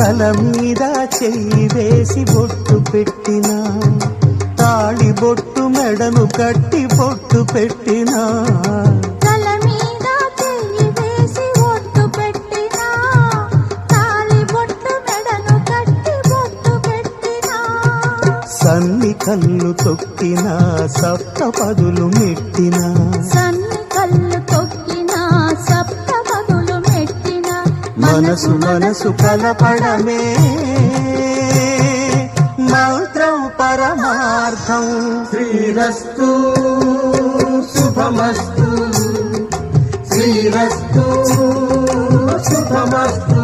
తల మీద చెయ్యి వేసి బొట్టు పెట్టినా, తాళి బొట్టు మెడను కట్టి బొట్టు పెట్టినా, తల మీద చెయ్యి వేసి బొట్టు పెట్టినా, తాళి బొట్టు మెడను కట్టి బొట్టు పెట్టినా, సన్ని కళ్ళు తొక్కినా సప్తపదులు మెట్టినా, సన్ని కళ్ళు తొక్కినా సప్తపదులు మెట్టినా, మనసు మనసు కలపడమే మంత్రం పరమార్థం. శ్రీరస్తు శుభమస్తు, శ్రీరస్తు శుభమస్తు.